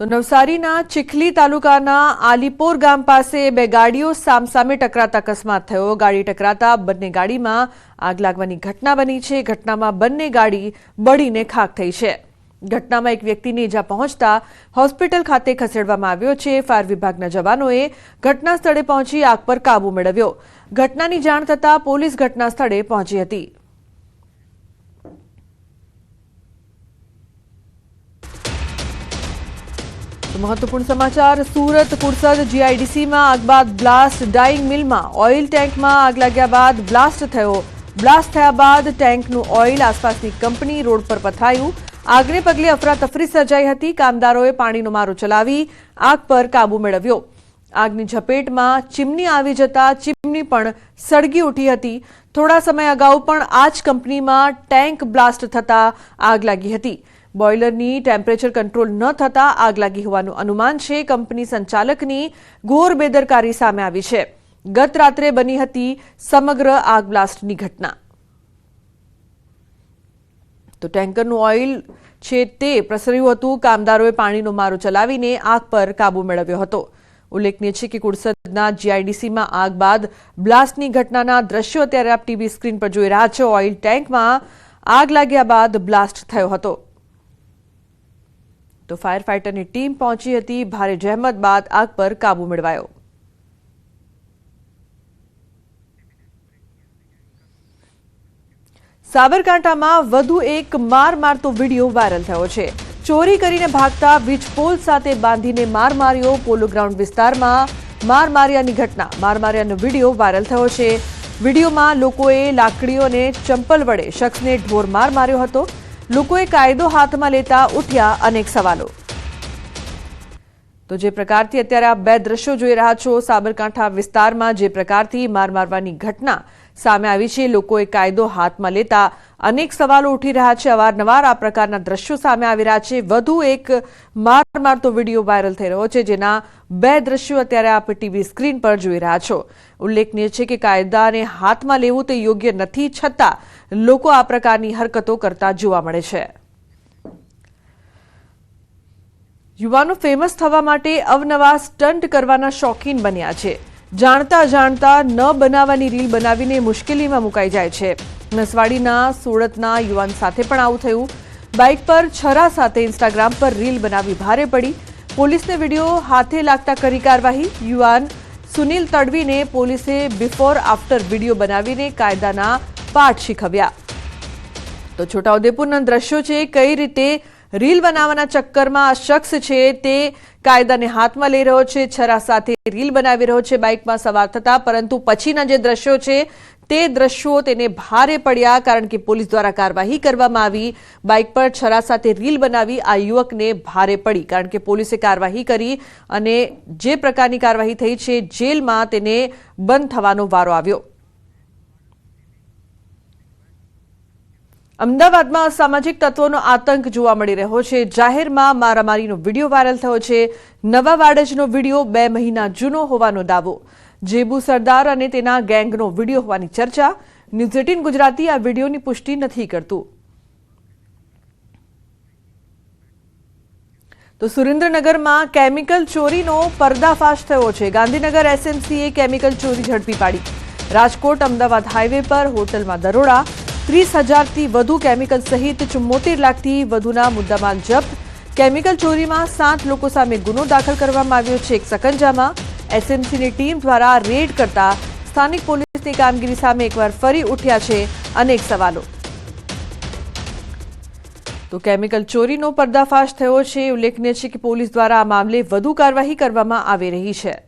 તો નવસારીના ચીખલી તાલુકાના આલીપોર ગામ પાસે બે ગાડીઓ સામસામે ટકરાતા અકસ્માત થયો। ગાડી ટકરાતા બંને ગાડીમાં આગ લાગવાની ઘટના બની છે। ઘટનામાં બંને ગાડી બળીને ખાખ થઈ છે। ઘટનામાં એક વ્યક્તિને ઈજા પહોંચતા હોસ્પિટલ ખાતે ખસેડવામાં આવ્યો છે। ફાયર વિભાગના જવાનોએ ઘટના સ્થળે પહોંચી આગ પર કાબુ મેળવ્યો। ઘટનાની જાણ થતાં પોલીસ ઘટના સ્થળે પહોંચી હતી। महत्वपूर्ण समाचार सूरत कुरसद जीआईडीसी में आग बाद ब्लास्ट। डाइंग मिल में ऑइल टैंक में आग लग्या बाद ब्लास्ट थयो। ब्लास्ट थया बाद टैंकनु ऑइल आसपासनी कंपनी रोड पर पथरायुं। आगने पगले अफरातफरी सर्जाई हती। कामदारोए पाणीनो मारो चलावी आग पर काबू मेळव्यो। આગની ઝપેટમાં ચીમની આવી જતા ચીમની પણ સળગી ઉઠી હતી। થોડા સમય અગાઉ પણ આ જ કંપનીમાં ટેન્ક બ્લાસ્ટ થતા આગ લાગી હતી। બોઇલરની ટેમ્પરેચર કંટ્રોલ ન થતા આગ લાગી હોવાનું અનુમાન છે। કંપની સંચાલકની ઘોર બેદરકારી સામે આવી છે। ગત રાત્રે બની હતી સમગ્ર આગ બ્લાસ્ટની ઘટના। તો ટેન્કરનું ઓઇલ છે તે પ્રસર્યું હતું। કામદારોએ પાણીનો મારો ચલાવીને આગ પર કાબુ મેળવ્યો હતો। ઉલ્લેખનીય છે કે કુરસદના જીઆઈડીસીમાં આગ બાદ બ્લાસ્ટની ઘટનાના દ્રશ્યો અત્યારે આપ ટીવી સ્ક્રીન પર જોઈ રહ્યા છો। ઓઇલ ટેન્કમાં આગ લાગ્યા બાદ બ્લાસ્ટ થયો હતો। તો ફાયર ફાઇટરની ટીમ પહોંચી હતી। ભારે જહેમત બાદ આગ પર કાબુ મેળવાયો। સાબરકાંઠામાં વધુ એક માર મારતો વિડીયો વાયરલ થયો છે। ચોરી કરીને ભાગતા વીજપોલ સાથે બાંધીને માર માર્યો। પોલો ગ્રાઉન્ડ વિસ્તારમાં માર માર્યાની ઘટના। માર માર્યાનો વિડીયો વાયરલ થયો છે। વિડીયોમાં લોકોએ લાકડીઓ અને ચંપલ વડે શખ્સને ઢોર માર માર્યો હતો। લોકોએ કાયદો હાથમાં લેતા ઉઠ્યા અનેક સવાલો। તો જે પ્રકારથી અત્યારે આપ બે દ્રશ્યો જોઈ રહ્યા છો, સાબરકાંઠા વિસ્તારમાં જે પ્રકારથી માર મારવાની ઘટના સામે આવી છે, લોકોએ કાયદો હાથમાં લેતા અનેક સવાલો ઉઠી રહ્યા છે। અવારનવાર આ પ્રકારના દ્રશ્યો સામે આવી રહ્યા છે। વધુ એક માર મારતો વિડીયો વાયરલ થઈ રહ્યો છે, જેના બે દ્રશ્યો અત્યારે આપ ટીવી સ્ક્રીન પર જોઈ રહ્યા છો। ઉલ્લેખનીય છે કે કાયદાને હાથમાં લેવું તે યોગ્ય નથી, છતાં લોકો આ પ્રકારની હરકતો કરતા જોવા મળે છે। યુવાનો ફેમસ થવા માટે અવનવા સ્ટન્ટ કરવાના શોખીન બન્યા છે। જાણતા જાણતા ન બનાવવાની રીલ બનાવીને મુશ્કેલીમાં મુકાઈ જાય છે। નસવાડીના સુરતના યુવાન સાથે પણ આવું થયું। બાઇક પર છરા સાથે ઇન્સ્ટાગ્રામ પર રીલ બનાવી ભારે પડી। પોલીસને વિડીયો હાથે લાગતા કરી કાર્યવાહી। યુવાન સુનિલ તડવીને પોલીસે બિફોર આફ્ટર વિડીયો બનાવીને કાયદાના પાઠ શીખવ્યા। તો છોટાઉદેપુરના દ્રશ્યો છે, કઈ રીતે રીલ બનાવવાના ચક્કરમાં આ શખ્સ છે તે કાયદાને હાથમાં લઈ રહ્યો છે, છરા સાથે રીલ બનાવી રહ્યો છે બાઇકમાં સવાર થતા, પરંતુ પછીના જે દ્રશ્યો છે તે દ્રશ્યો તેને ભારે પડ્યા, કારણ કે પોલીસ દ્વારા કાર્યવાહી કરવામાં આવી। બાઇક પર છરા સાથે રીલ બનાવી આ યુવકને ભારે પડી, કારણ કે પોલીસે કાર્યવાહી કરી અને જે પ્રકારની કાર્યવાહી થઈ છે, જેલમાં તેને બંધ થવાનો વારો આવ્યો। અમદાવાદમાં અસામાજિક તત્વોનો આતંક જોવા મળી રહ્યો છે। જાહેરમાં મારામારીનો વિડીયો વાયરલ થયો છે। નવા વાડજનો વિડીયો 2 મહિના જૂનો હોવાનો દાવો। જેબુ સરદાર અને તેના ગેંગનો વિડીયો હોવાની ચર્ચા। ન્યૂઝ 18 ગુજરાતી આ વિડીયોની પુષ્ટિ નથી કરતું। તો સુરેન્દ્રનગરમાં કેમિકલ ચોરીનો પર્દાફાશ થયો છે। ગાંધીનગર એસએમસીએ કેમિકલ ચોરી ઝડપી પાડી। રાજકોટ અમદાવાદ હાઈવે પર હોટલમાં દરોડા। 30,000થી વધુ કેમિકલ સહિત 74 લાખથી વધુના મુદ્દામાલ જપ્ત। કેમિકલ ચોરીમાં 7 લોકો સામે ગુનો દાખલ કરવામાં આવ્યો છે। એક સકંજામાં એસએમસીની ટીમ દ્વારા રેડ કરતા સ્થાનિક પોલીસની કામગીરી સામે એકવાર ફરી ઉઠ્યા છે અનેક સવાલો। તો કેમિકલ ચોરીનો પર્દાફાશ થયો છે। ઉલ્લેખનીય છે કે પોલીસ દ્વારા આ મામલે વધુ કાર્યવાહી કરવામાં આવી રહી છે।